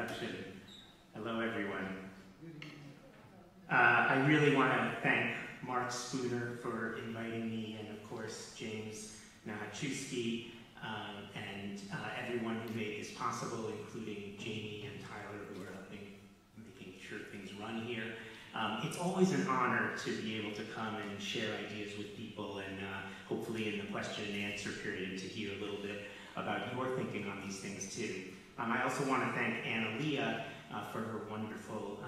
introduction. Hello, everyone. I really want to thank Mark Spooner for inviting me, and of course, James Nahachewski, and everyone who made this possible, including Jamie and Tyler, who are helping making sure things run here. It's always an honor to be able to come and share ideas with people, and hopefully in the question and answer period to hear a little bit about your thinking on these things too. I also want to thank Anna-Leah for her wonderful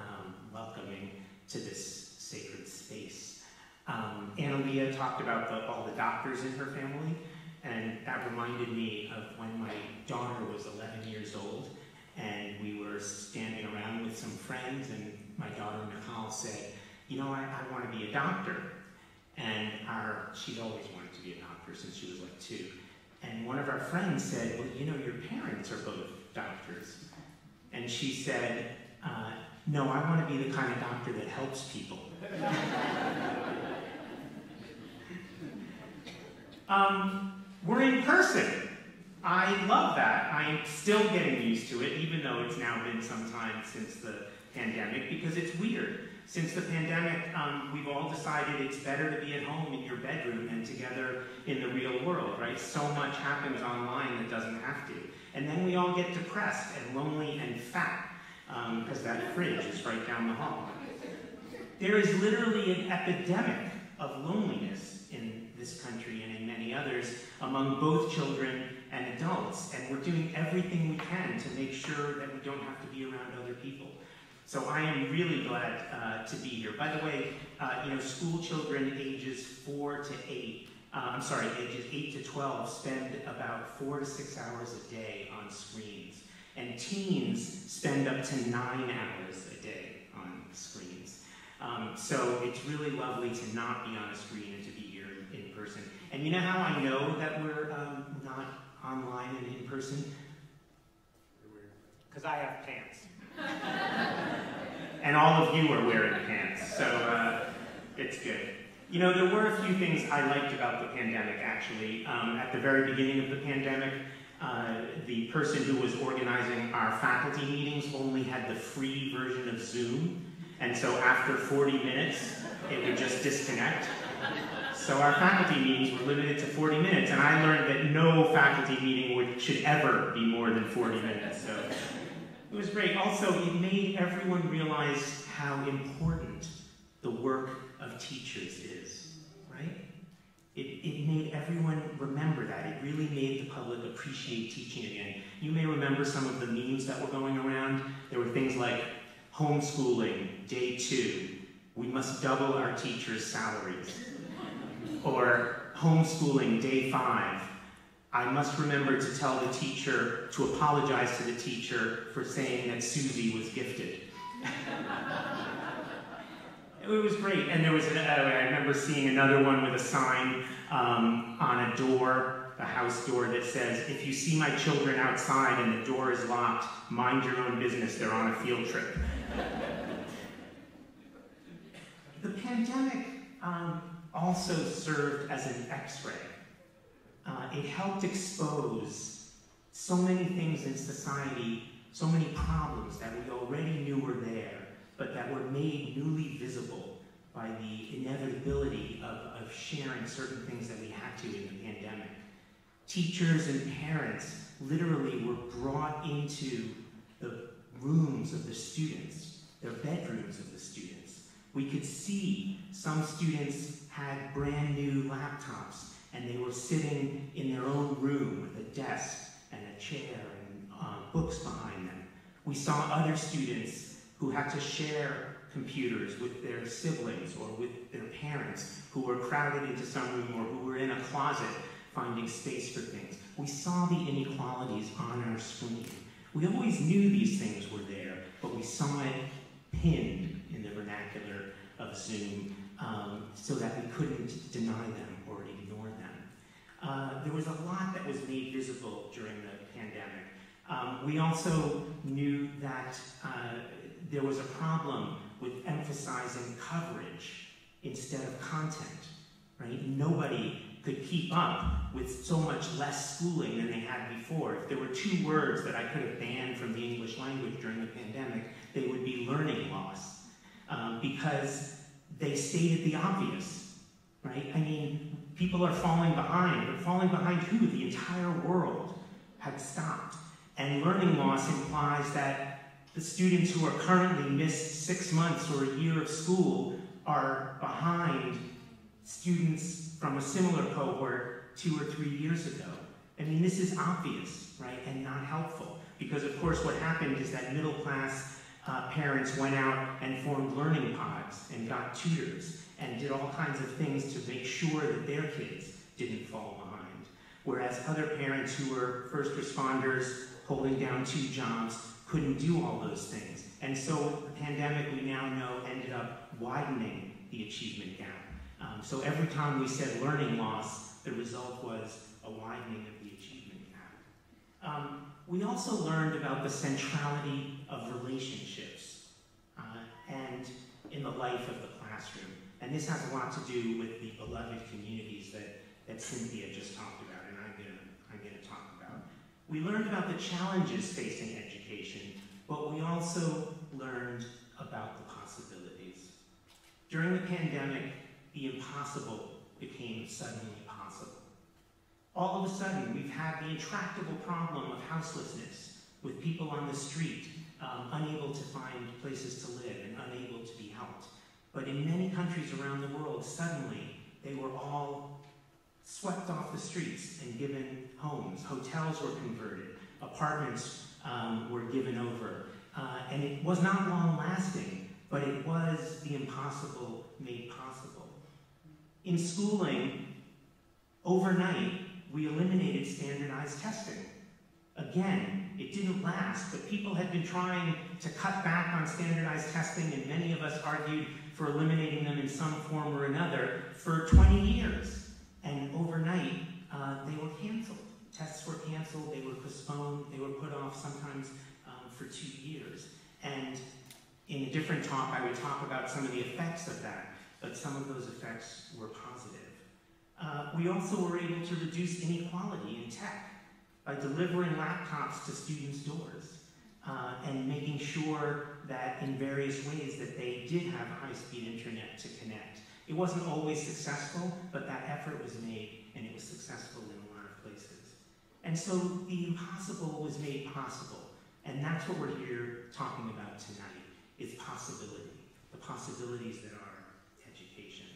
welcoming to this sacred space. Anna-Leah talked about all the doctors in her family, and that reminded me of when my daughter was 11 years old, and we were standing around with some friends, and my daughter Nicole said, you know, I want to be a doctor. And she'd always wanted to be a doctor since she was like 2. And one of our friends said, well, you know, your parents are both doctors. And she said, no, I want to be the kind of doctor that helps people. We're in person. I love that. I'm still getting used to it, even though it's now been some time since the pandemic, because it's weird. Since the pandemic, we've all decided it's better to be at home in your bedroom than together in the real world, right? So much happens online that doesn't have to. And then we all get depressed and lonely and fat, because that fridge is right down the hall. There is literally an epidemic of loneliness in this country and in many others among both children and adults, and we're doing everything we can to make sure that we don't have to be around other people. So I am really glad to be here. By the way, you know, school children ages 8 to 12 spend about 4 to 6 hours a day on screens, and teens spend up to 9 hours a day on screens. So it's really lovely to not be on a screen and to be here in person. And you know how I know that we're not online and in person? Because I have pants. And all of you are wearing pants, so it's good. You know, there were a few things I liked about the pandemic, actually. At the very beginning of the pandemic, the person who was organizing our faculty meetings only had the free version of Zoom, and so after 40 minutes, it would just disconnect. So our faculty meetings were limited to 40 minutes, and I learned that no faculty meeting should ever be more than 40 minutes. So it was great. Also, it made everyone realize how important the work of teachers is, right? It made everyone remember that. It really made the public appreciate teaching again. You may remember some of the memes that were going around. There were things like, homeschooling, day 2, we must double our teachers' salaries. Or homeschooling, day 5, I must remember to tell the teacher, to apologize to the teacher for saying that Susie was gifted. It was great, and there was, I remember seeing another one with a sign on a door, a house door, that says, if you see my children outside and the door is locked, mind your own business, they're on a field trip. The pandemic also served as an X-ray. It helped expose so many things in society, so many problems that we already knew were there, but that were made newly visible by the inevitability of sharing certain things that we had to in the pandemic. Teachers and parents literally were brought into the rooms of the students, their bedrooms of the students. We could see some students had brand new laptops, and they were sitting in their own room with a desk and a chair and books behind them. We saw other students who had to share computers with their siblings or with their parents, who were crowded into some room or who were in a closet finding space for things. We saw the inequalities on our screen. We always knew these things were there, but we saw it pinned in the vernacular of Zoom so that we couldn't deny them or ignore them. There was a lot that was made visible during the pandemic. We also knew that there was a problem with emphasizing coverage instead of content, right? Nobody could keep up with so much less schooling than they had before. If there were 2 words that I could have banned from the English language during the pandemic, they would be learning loss, because they stated the obvious, right? I mean, people are falling behind, but falling behind who? The entire world had stopped. And learning loss implies that the students who are currently missed 6 months or a year of school are behind students from a similar cohort 2 or 3 years ago. I mean, this is obvious, right, and not helpful. Because, of course, what happened is that middle-class parents went out and formed learning pods and got tutors and did all kinds of things to make sure that their kids didn't fall behind. Whereas other parents who were first responders holding down 2 jobs couldn't do all those things. And so the pandemic, we now know, ended up widening the achievement gap. So every time we said learning loss, the result was a widening of the achievement gap. We also learned about the centrality of relationships and in the life of the classroom. And this has a lot to do with the beloved communities that Cynthia just talked about, and I'm gonna talk about. We learned about the challenges facing education, but we also learned about the possibilities. During the pandemic, the impossible became suddenly possible. All of a sudden, we've had the intractable problem of houselessness, with people on the street unable to find places to live and unable to be helped. But in many countries around the world, suddenly, they were all swept off the streets and given homes. Hotels were converted. Apartments were given over. And it was not long-lasting, but it was the impossible made possible. In schooling, overnight, we eliminated standardized testing. Again, it didn't last, but people had been trying to cut back on standardized testing, and many of us argued for eliminating them in some form or another for 20 years. And overnight, they were canceled. Tests were canceled, they were postponed, they were put off sometimes for 2 years. And in a different talk, I would talk about some of the effects of that, but some of those effects were positive. We also were able to reduce inequality in tech by delivering laptops to students' doors and making sure that in various ways that they did have high-speed internet to connect. It wasn't always successful, but that effort was made, and it was successful in a lot of places. And so the impossible was made possible, and that's what we're here talking about tonight, is possibility, the possibilities that are education.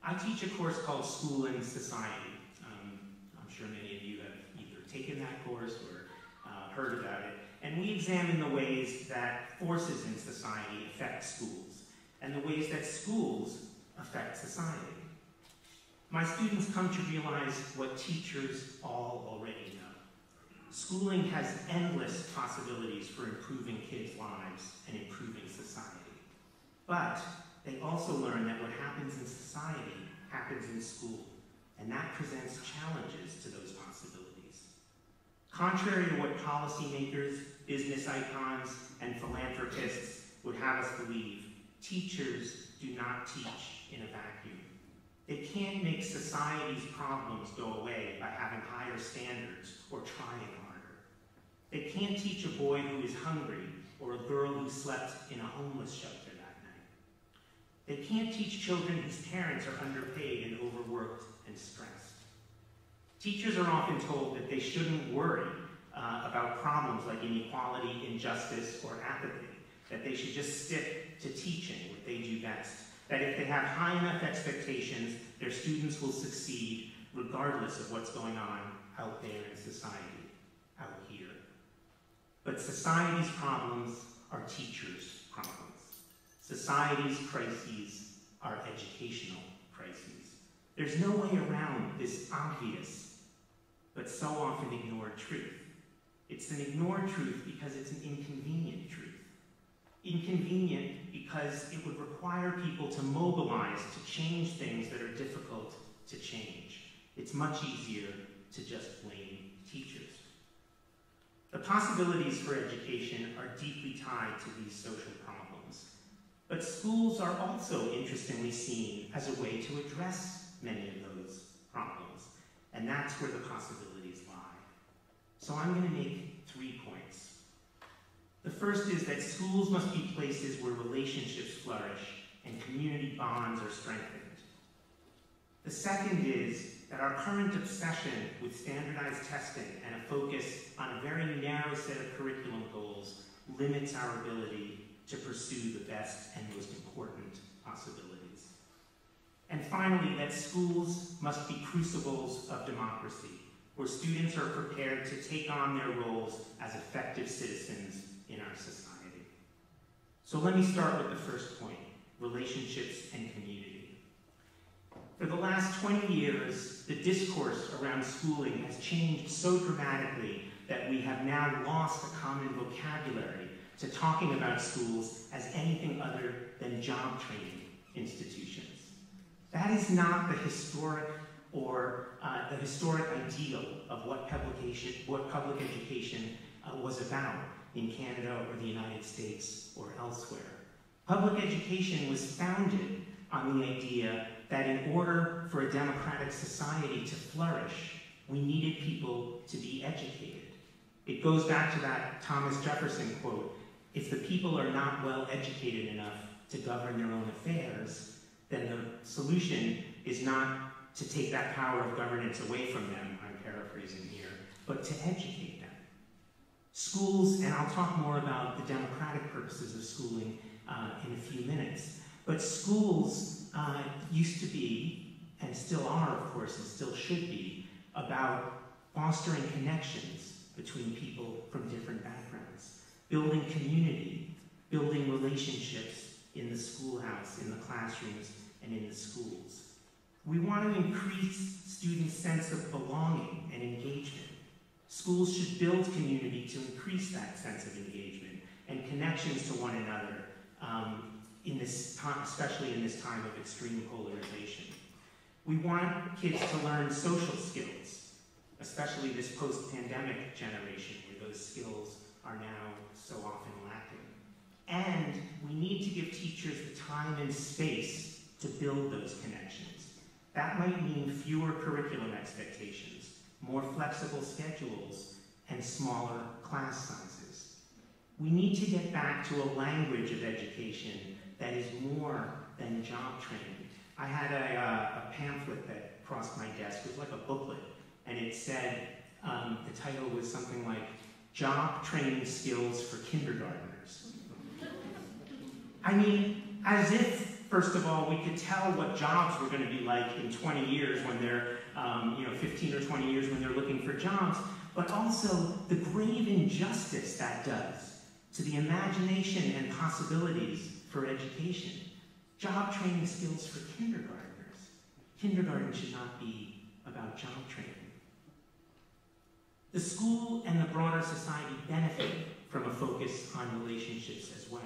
I teach a course called School and Society. I'm sure many of you have either taken that course or heard about it. And we examine the ways that forces in society affect schools and the ways that schools affect society. My students come to realize what teachers all already know. Schooling has endless possibilities for improving kids' lives and improving society. But they also learn that what happens in society happens in school, and that presents challenges to those possibilities. Contrary to what policymakers, business icons, and philanthropists would have us believe, teachers do not teach in a vacuum. They can't make society's problems go away by having higher standards or trying harder. They can't teach a boy who is hungry or a girl who slept in a homeless shelter that night. They can't teach children whose parents are underpaid and overworked and stressed. Teachers are often told that they shouldn't worry about problems like inequality, injustice, or apathy, that they should just stick to teaching what they do best, that if they have high enough expectations, their students will succeed regardless of what's going on out there in society, out here. But society's problems are teachers' problems. Society's crises are educational crises. There's no way around this obvious, but so often ignored truth. It's an ignored truth because it's an inconvenient truth. Inconvenient because it would require people to mobilize to change things that are difficult to change. It's much easier to just blame teachers. The possibilities for education are deeply tied to these social problems. But schools are also interestingly seen as a way to address many of those problems. And that's where the possibilities lie. So I'm going to make 3 points. The first is that schools must be places where relationships flourish and community bonds are strengthened. The second is that our current obsession with standardized testing and a focus on a very narrow set of curriculum goals limits our ability to pursue the best and most important possibilities. And finally, that schools must be crucibles of democracy, where students are prepared to take on their roles as effective citizens in our society. So let me start with the first point, relationships and community. For the last 20 years, the discourse around schooling has changed so dramatically that we have now lost a common vocabulary to talking about schools as anything other than job training institutions. That is not the historic ideal of what public education was about in Canada or the United States or elsewhere. Public education was founded on the idea that in order for a democratic society to flourish, we needed people to be educated. It goes back to that Thomas Jefferson quote, if the people are not well educated enough to govern their own affairs, then the solution is not to take that power of governance away from them, I'm paraphrasing here, but to educate them. Schools, and I'll talk more about the democratic purposes of schooling in a few minutes, but schools used to be, and still are, of course, and still should be, about fostering connections between people from different backgrounds, building community, building relationships in the schoolhouse, in the classrooms, and in the schools. We want to increase students' sense of belonging and engagement. Schools should build community to increase that sense of engagement and connections to one another, in this time, especially in this time of extreme polarization. We want kids to learn social skills, especially this post-pandemic generation where those skills are now so often lacking. And we need to give teachers the time and space to build those connections. That might mean fewer curriculum expectations, more flexible schedules, and smaller class sizes. We need to get back to a language of education that is more than job training. I had a pamphlet that crossed my desk. It was like a booklet, and it said, the title was something like, Job Training Skills for Kindergartners. I mean, as if, first of all, we could tell what jobs were going to be like in 20 years when they're, 15 or 20 years when they're looking for jobs, but also the grave injustice that does to the imagination and possibilities for education. Job training skills for kindergartners. Kindergarten should not be about job training. The school and the broader society benefit from a focus on relationships as well.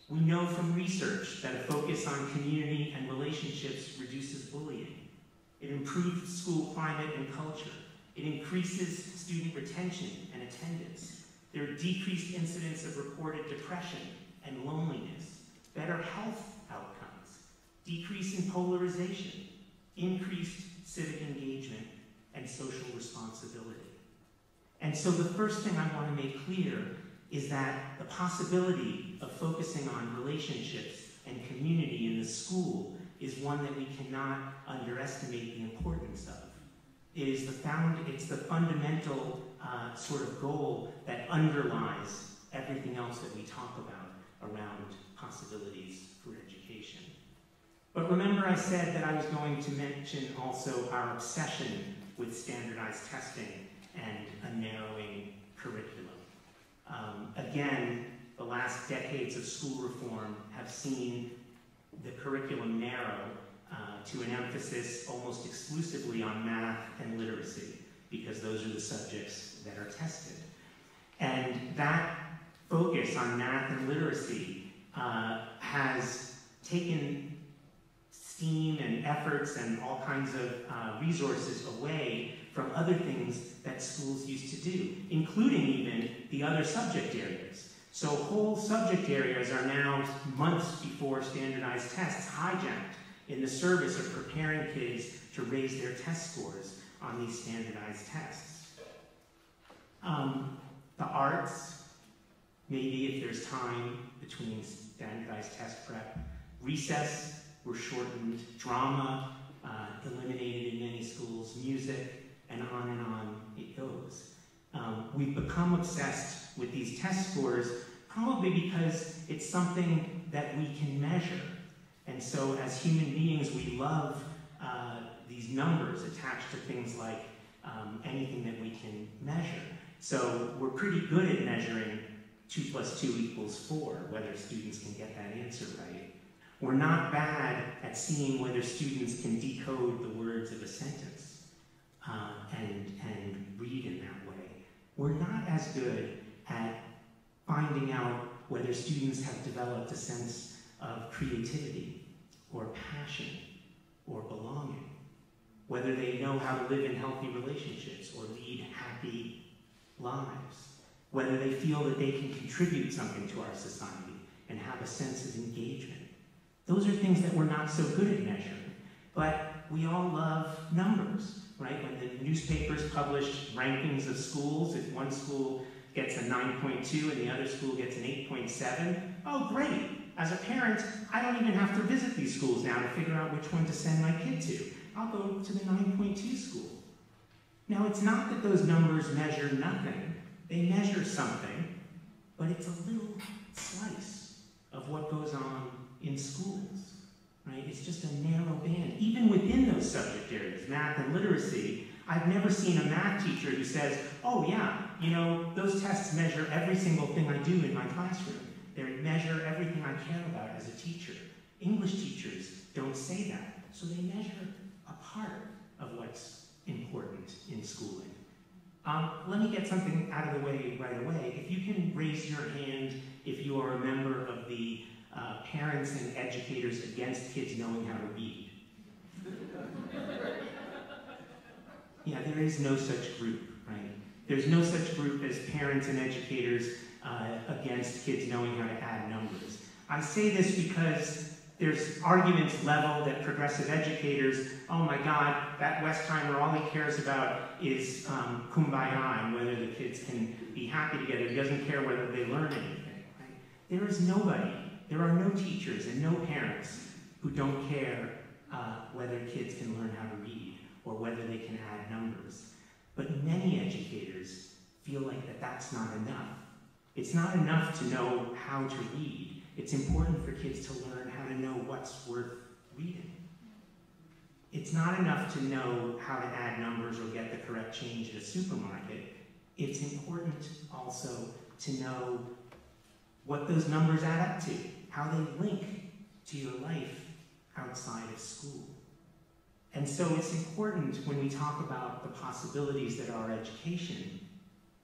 We know from research that a focus on community and relationships reduces bullying. It improves school climate and culture. It increases student retention and attendance. There are decreased incidents of reported depression and loneliness, better health outcomes, decrease in polarization, increased civic engagement, and social responsibility. And so the first thing I want to make clear is that the possibility of focusing on relationships and community in the school is one that we cannot underestimate the importance of. It's the fundamental sort of goal that underlies everything else that we talk about around possibilities for education. But remember I said that I was going to mention also our obsession with standardized testing and a narrowing curriculum. Again, the last decades of school reform have seen the curriculum narrow to an emphasis almost exclusively on math and literacy, because those are the subjects that are tested. And that focus on math and literacy has taken steam and efforts and all kinds of resources away from other things that schools used to do, including even the other subject areas. So whole subject areas are now, months before standardized tests, hijacked in the service of preparing kids to raise their test scores on these standardized tests. The arts, maybe if there's time between standardized test prep. Recess were shortened. Drama, eliminated in many schools. Music, and on it goes. We've become obsessed with these test scores, probably because it's something that we can measure. And so as human beings, we love these numbers attached to things like anything that we can measure. So we're pretty good at measuring 2 + 2 = 4, whether students can get that answer right. We're not bad at seeing whether students can decode the words of a sentence and read in that way. We're not as good at finding out whether students have developed a sense of creativity or passion or belonging, whether they know how to live in healthy relationships or lead happy lives, whether they feel that they can contribute something to our society and have a sense of engagement. Those are things that we're not so good at measuring, but we all love numbers, right? When the newspapers publish rankings of schools, if one school gets a 9.2 and the other school gets an 8.7, oh great. As a parent, I don't even have to visit these schools now to figure out which one to send my kid to. I'll go to the 9.2 school. Now, it's not that those numbers measure nothing. They measure something, but it's a little slice of what goes on in schools, right? It's just a narrow band. Even within those subject areas, math and literacy, I've never seen a math teacher who says, oh yeah, you know, those tests measure every single thing I do in my classroom. They measure everything I care about as a teacher. English teachers don't say that, so they measure a part of what's important in schooling. Let me get something out of the way right away. If you can raise your hand if you are a member of the Parents and Educators Against Kids Knowing How to Read. Yeah, there is no such group, right? There's no such group as Parents and Educators Against Kids Knowing How to Add Numbers. I say this because there's arguments leveled at progressive educators, oh my God, that Westheimer, all he cares about is kumbaya and whether the kids can be happy together. He doesn't care whether they learn anything. Right? There is nobody, there are no teachers and no parents who don't care whether kids can learn how to read or whether they can add numbers. But many educators feel like that's not enough. It's not enough to know how to read. It's important for kids to learn how to know what's worth reading. It's not enough to know how to add numbers or get the correct change at a supermarket. It's important also to know what those numbers add up to, how they link to your life outside of school. And so it's important when we talk about the possibilities that are education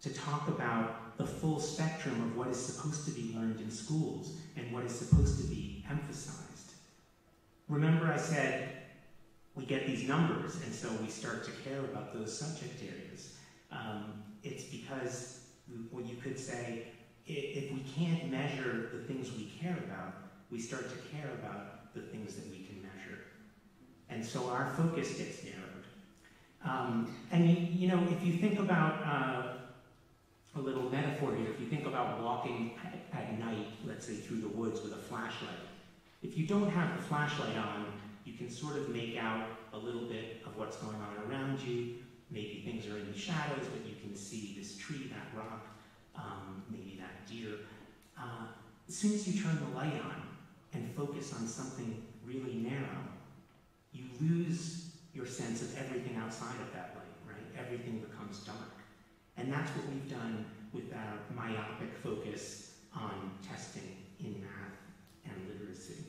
to talk about the full spectrum of what is supposed to be learned in schools and what is supposed to be emphasized. Remember I said we get these numbers and so we start to care about those subject areas. It's because, well, you could say, if we can't measure the things we care about, we start to care about the things that we can measure. And so our focus gets narrowed. And you know, if you think about a little metaphor here, if you think about walking at night, let's say through the woods with a flashlight, if you don't have the flashlight on, you can sort of make out a little bit of what's going on around you. Maybe things are in the shadows, but you can see this tree, that rock, maybe that deer. As soon as you turn the light on and focus on something really narrow, you lose your sense of everything outside of that light, right? Everything becomes dark. And that's what we've done with our myopic focus on testing in math and literacy.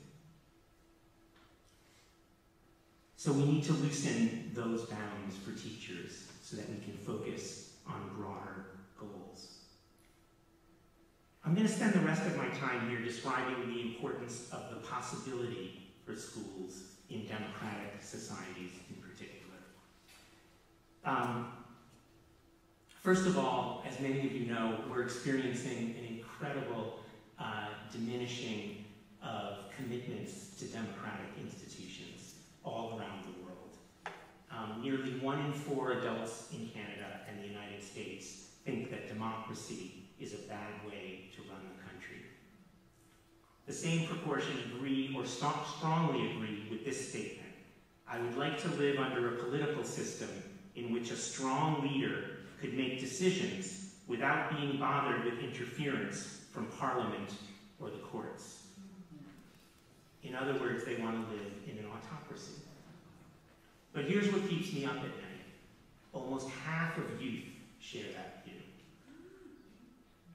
So we need to loosen those bounds for teachers so that we can focus on broader goals. I'm going to spend the rest of my time here describing the importance of the possibility for schools in democratic societies in particular. First of all, as many of you know, we're experiencing an incredible diminishing of commitments to democratic institutions. all around the world. Nearly 1 in 4 adults in Canada and the United States think that democracy is a bad way to run the country. The same proportion agree or strongly agree with this statement. I would like to live under a political system in which a strong leader could make decisions without being bothered with interference from Parliament or the courts. In other words, they want to live in an autocracy. But here's what keeps me up at night. Almost half of youth share that view.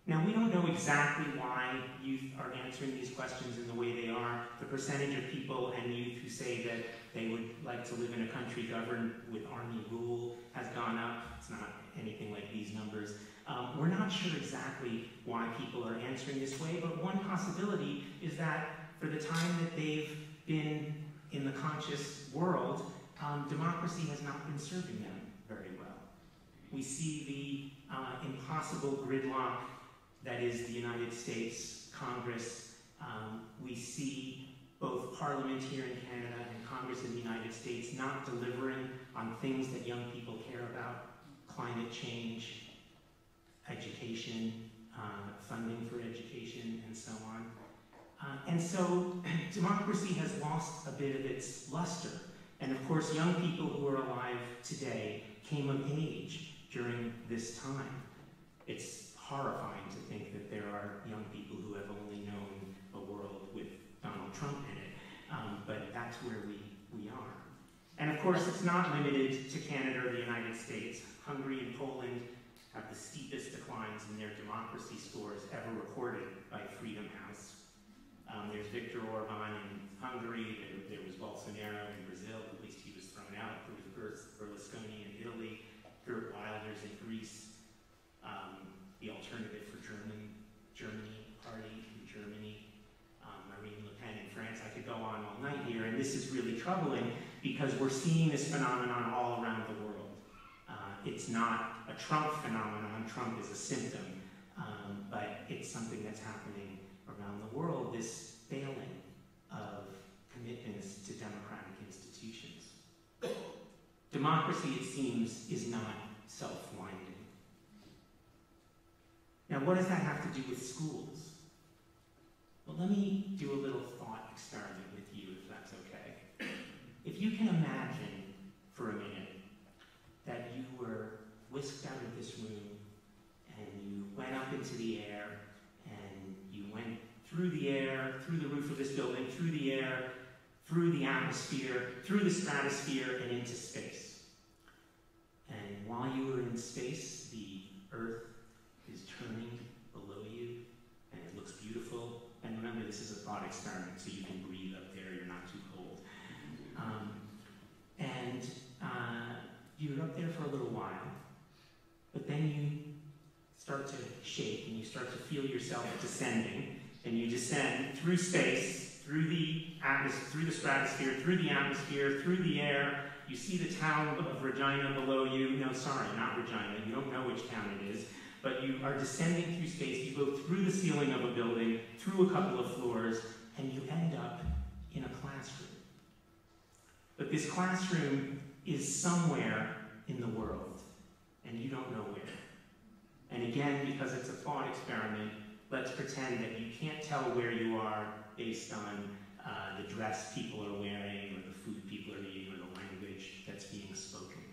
Now, we don't know exactly why youth are answering these questions in the way they are. The percentage of people and youth who say that they would like to live in a country governed with army rule has gone up. It's not anything like these numbers. We're not sure exactly why people are answering this way, but one possibility is that for the time that they've been in the conscious world, democracy has not been serving them very well. We see the impossible gridlock that is the United States Congress. We see both Parliament here in Canada and Congress in the United States not delivering on things that young people care about: climate change, education, funding for education, and so on. And so democracy has lost a bit of its luster. And of course, young people who are alive today came of age during this time. It's horrifying to think that there are young people who have only known a world with Donald Trump in it, but that's where we are. And of course, it's not limited to Canada or the United States. Hungary and Poland have the steepest declines in their democracy scores ever recorded by Freedom House. There's Viktor Orban in Hungary, there was Bolsonaro in Brazil, at least he was thrown out. There was Berlusconi in Italy, Geert Wilders in Greece, the Alternative for Germany party in Germany, Marine Le Pen in France. I could go on all night here, and this is really troubling because we're seeing this phenomenon all around the world. It's not a Trump phenomenon. Trump is a symptom, but it's something that's happening around the world, this failing of commitments to democratic institutions. Democracy, it seems, is not self-blinding. Now, what does that have to do with schools? Well, let me do a little thought experiment with you, if that's okay. If you can imagine for a minute that you were whisked out of this room and you went up into the air and you went through the air, through the roof of this building, through the air, through the atmosphere, through the stratosphere, and into space. And while you were in space, the Earth is turning below you, and it looks beautiful. And remember, this is a thought experiment, so you can breathe up there, you're not too cold. You're up there for a little while, but then you start to shake, and you start to feel yourself descending, and you descend through space, through the stratosphere, through the atmosphere, through the air. You see the town of Regina below you. No, sorry, not Regina. You don't know which town it is. But you are descending through space. You go through the ceiling of a building, through a couple of floors, and you end up in a classroom. But this classroom is somewhere in the world, and you don't know where. And again, because it's a thought experiment, let's pretend that you can't tell where you are based on the dress people are wearing, or the food people are eating, or the language that's being spoken.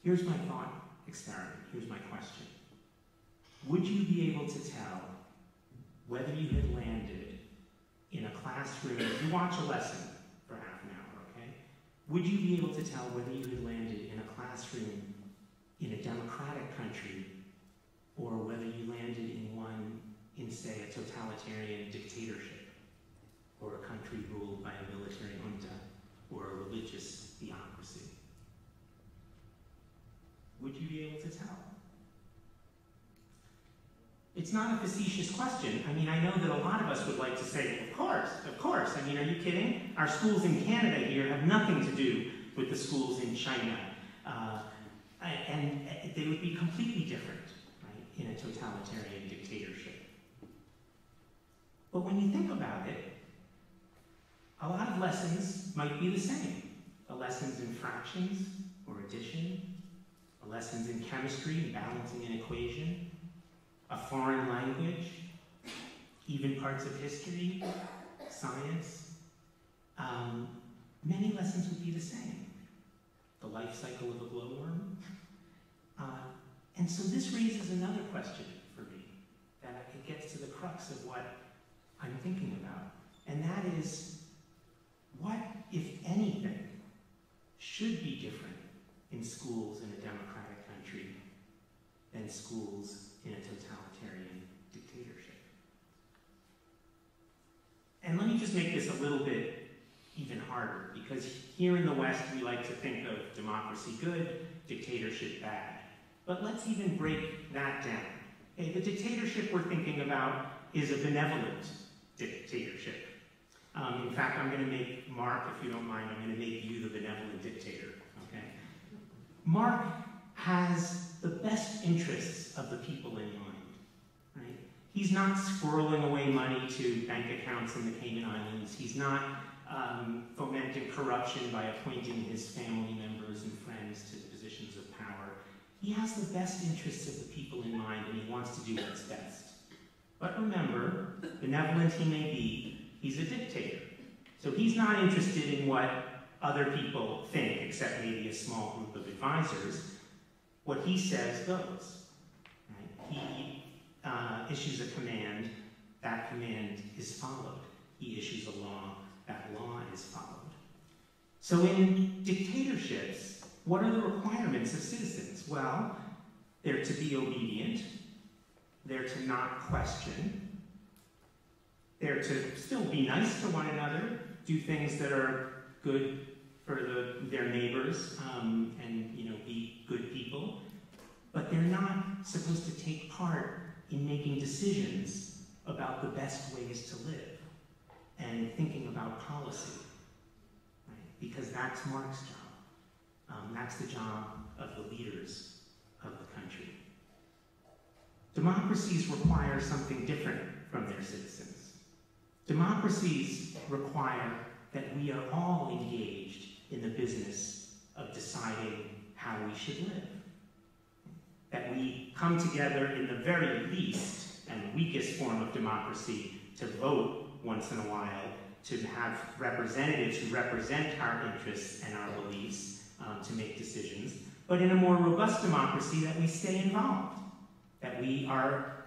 Here's my thought experiment. Here's my question. Would you be able to tell whether you had landed in a classroom? You watch a lesson for half an hour, okay? Would you be able to tell whether you had landed in a classroom in a democratic country, or whether you landed in one in, say, a totalitarian dictatorship, or a country ruled by a military junta, or a religious theocracy? Would you be able to tell? It's not a facetious question. I mean, I know that a lot of us would like to say, of course, of course. I mean, are you kidding? Our schools in Canada here have nothing to do with the schools in China. And they would be completely different, right, in a totalitarian dictatorship. But when you think about it, A lot of lessons might be the same. The lessons in fractions or addition, the lessons in chemistry and balancing an equation, a foreign language, even parts of history, science. Many lessons would be the same. The life cycle of a glowworm. And so this raises another question for me, that it gets to the crux of what I'm thinking about. And that is, what, if anything, should be different in schools in a democratic country than schools in a totalitarian dictatorship? And let me just make this a little bit even harder, because here in the West we like to think of democracy good, dictatorship bad. But let's even break that down. Okay, the dictatorship we're thinking about is a benevolent dictatorship. In fact, I'm going to make Mark, if you don't mind, I'm going to make you the benevolent dictator. Okay? Mark has the best interests of the people in mind. Right? He's not squirreling away money to bank accounts in the Cayman Islands. He's not fomenting corruption by appointing his family members and friends to positions of power. He has the best interests of the people in mind, and he wants to do what's best. But remember, benevolent he may be, he's a dictator. So he's not interested in what other people think, except maybe a small group of advisors. What he says goes. Right? He issues a command, that command is followed. He issues a law, that law is followed. So in dictatorships, what are the requirements of citizens? Well, they're to be obedient, they're to not question, they're to still be nice to one another, do things that are good for their neighbors, and be good people, but they're not supposed to take part in making decisions about the best ways to live and thinking about policy, right? Because that's Mark's job. That's the job of the leaders of the country. Democracies require something different from their citizens. Democracies require that we are all engaged in the business of deciding how we should live. That we come together in the very least and weakest form of democracy to vote once in a while, to have representatives who represent our interests and our beliefs, to make decisions, but in a more robust democracy that we stay involved, that we are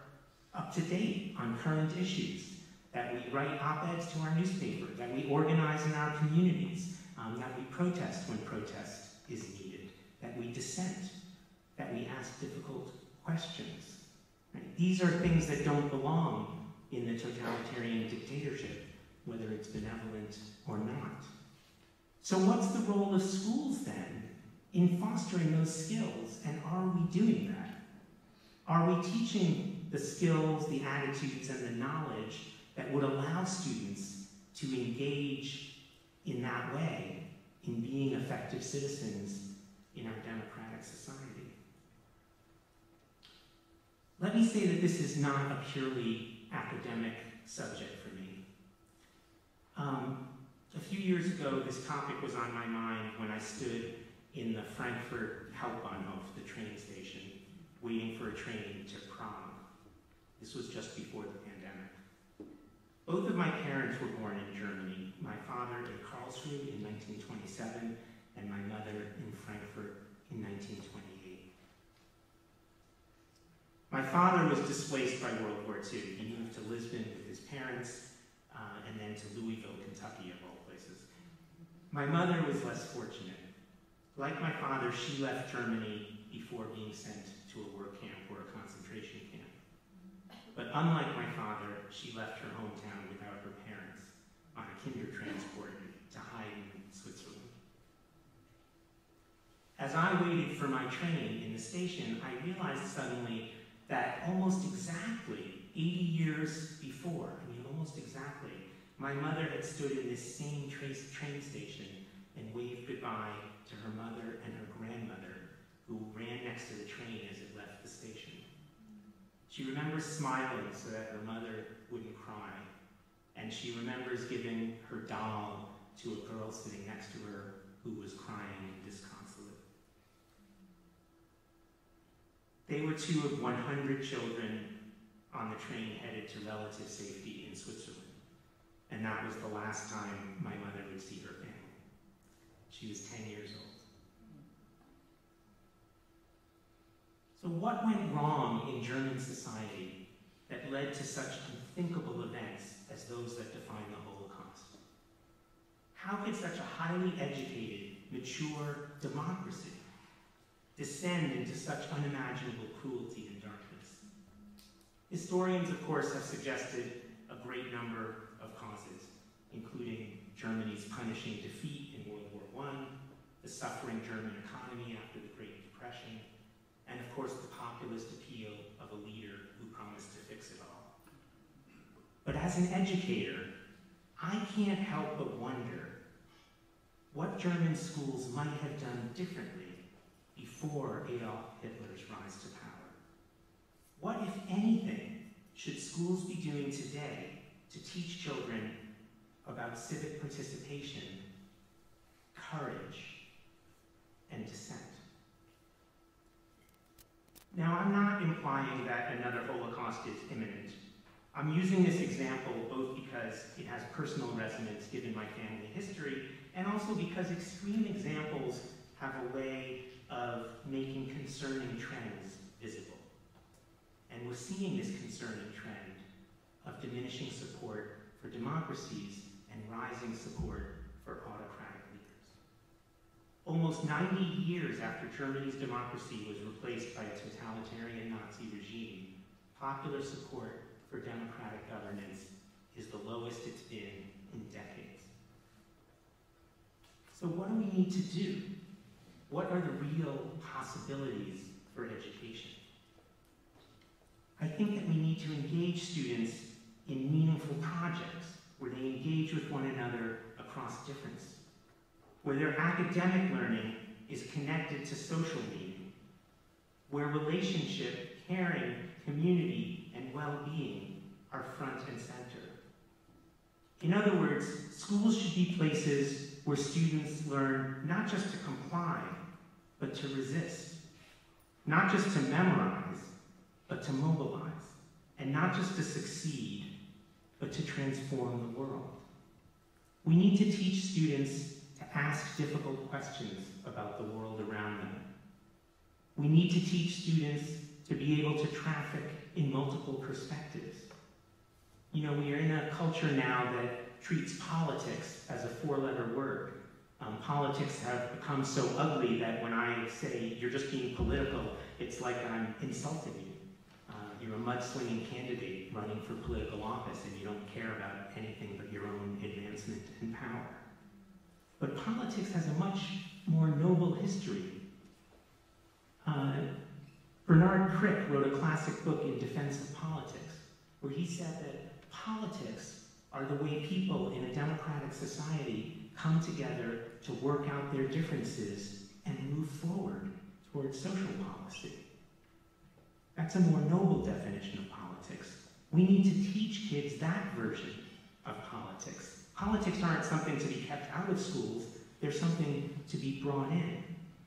up to date on current issues, that we write op-eds to our newspaper, that we organize in our communities, that we protest when protest is needed, that we dissent, that we ask difficult questions. Right? These are things that don't belong in the totalitarian dictatorship, whether it's benevolent or not. So what's the role of schools then in fostering those skills, and are we doing that? Are we teaching the skills, the attitudes, and the knowledge that would allow students to engage in that way, in being effective citizens in our democratic society? Let me say that this is not a purely academic subject for me. A few years ago, this topic was on my mind when I stood in the Frankfurt Hauptbahnhof, the train station, waiting for a train to Prague. This was just before the pandemic. Both of my parents were born in Germany, my father in Karlsruhe in 1927, and my mother in Frankfurt in 1928. My father was displaced by World War II. He moved to Lisbon with his parents, and then to Louisville, Kentucky, of all places. My mother was less fortunate. Like my father, she left Germany before being sent to a work camp or a concentration camp. But unlike my father, she left her hometown without her parents on a kinder transport to hide in Switzerland. As I waited for my train in the station, I realized suddenly that almost exactly 80 years before, almost exactly, my mother had stood in this same train station and waved goodbye to her mother and her grandmother, who ran next to the train as it left the station. She remembers smiling so that her mother wouldn't cry, and she remembers giving her doll to a girl sitting next to her who was crying disconsolate. They were two of 100 children on the train headed to relative safety in Switzerland, and that was the last time my mother would see her family. She was 10 years old. So what went wrong in German society that led to such unthinkable events as those that define the Holocaust? How could such a highly educated, mature democracy descend into such unimaginable cruelty and darkness? Historians, of course, have suggested a great number of causes, including Germany's punishing defeat in World War I, the suffering German economy after the Great Depression, and of course the populist appeal of a leader who promised to fix it all. But as an educator, I can't help but wonder what German schools might have done differently before Adolf Hitler's rise to power. What, if anything, should schools be doing today to teach children about civic participation, courage, and dissent? Now, I'm not implying that another Holocaust is imminent. I'm using this example both because it has personal resonance given my family history, and also because extreme examples have a way of making concerning trends visible. And we're seeing this concerning trend of diminishing support for democracies and rising support for autocratic leaders. Almost 90 years after Germany's democracy was replaced by a totalitarian Nazi regime, popular support for democratic governance is the lowest it's been in decades. So what do we need to do? What are the real possibilities for education? I think that we need to engage students in meaningful projects where they engage with one another across difference, where their academic learning is connected to social meaning, where relationship, caring, community, and well-being are front and center. In other words, schools should be places where students learn not just to comply, but to resist, not just to memorize, but to mobilize, and not just to succeed, but to transform the world. We need to teach students to ask difficult questions about the world around them. We need to teach students to be able to traffic in multiple perspectives. You know, we are in a culture now that treats politics as a four-letter word. Politics have become so ugly that when I say you're just being political, it's like I'm insulting you. You're a mudslinging candidate running for political office and you don't care about anything but your own advancement and power. But politics has a much more noble history. Bernard Crick wrote a classic book in defense of politics, where he said that politics are the way people in a democratic society come together to work out their differences and move forward towards social policy. That's a more noble definition of politics. We need to teach kids that version of politics. Politics aren't something to be kept out of schools, they're something to be brought in.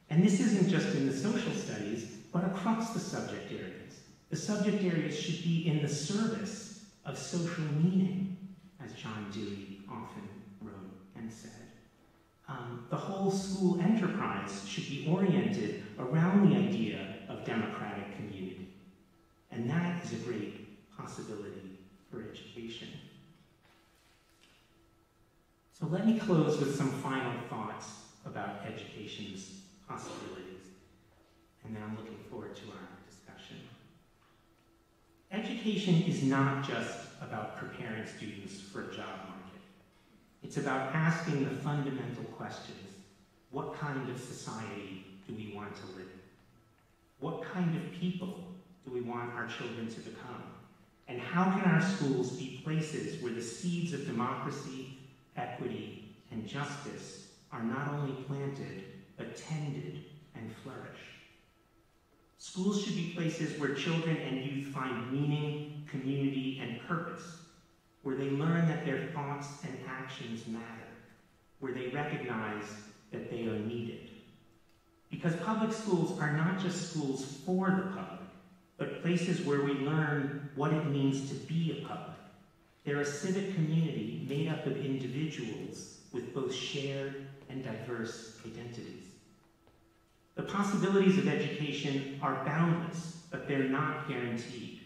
And this isn't just in the social studies, but across the subject areas. The subject areas should be in the service of social meaning, as John Dewey often wrote and said. The whole school enterprise should be oriented around the idea of democratic community. And that is a great possibility for education. So let me close with some final thoughts about education's possibilities. And then I'm looking forward to our discussion. Education is not just about preparing students for a job market. It's about asking the fundamental questions. What kind of society do we want to live in? What kind of people do we want our children to become? And how can our schools be places where the seeds of democracy, equity, and justice are not only planted, but tended and flourish? Schools should be places where children and youth find meaning, community, and purpose, where they learn that their thoughts and actions matter, where they recognize that they are needed. Because public schools are not just schools for the public, but places where we learn what it means to be a public. They're a civic community made up of individuals with both shared and diverse identities. The possibilities of education are boundless, but they're not guaranteed.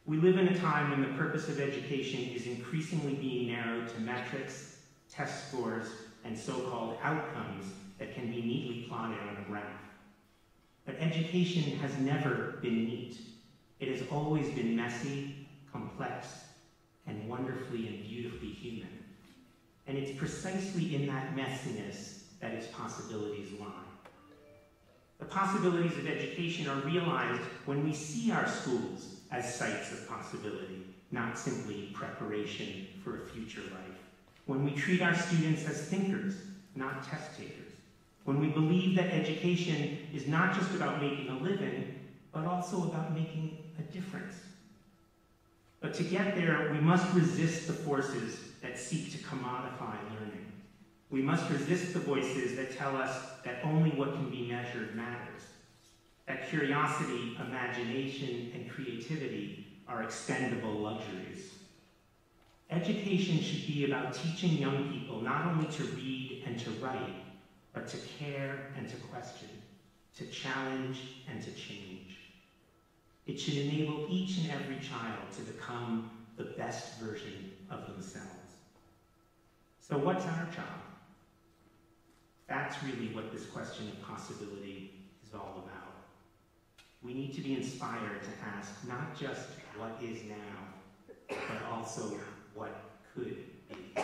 We live in a time when the purpose of education is increasingly being narrowed to metrics, test scores, and so-called outcomes that can be neatly plotted on a graph. But education has never been neat. It has always been messy, complex, and wonderfully and beautifully human. And it's precisely in that messiness that its possibilities lie. The possibilities of education are realized when we see our schools as sites of possibility, not simply preparation for a future life. When we treat our students as thinkers, not test takers. When we believe that education is not just about making a living, but also about making a difference. But to get there, we must resist the forces that seek to commodify learning. We must resist the voices that tell us that only what can be measured matters, that curiosity, imagination, and creativity are expendable luxuries. Education should be about teaching young people not only to read and to write, but to care and to question, to challenge and to change. It should enable each and every child to become the best version of themselves. So what's our job? That's really what this question of possibility is all about. We need to be inspired to ask not just what is now, but also what could be.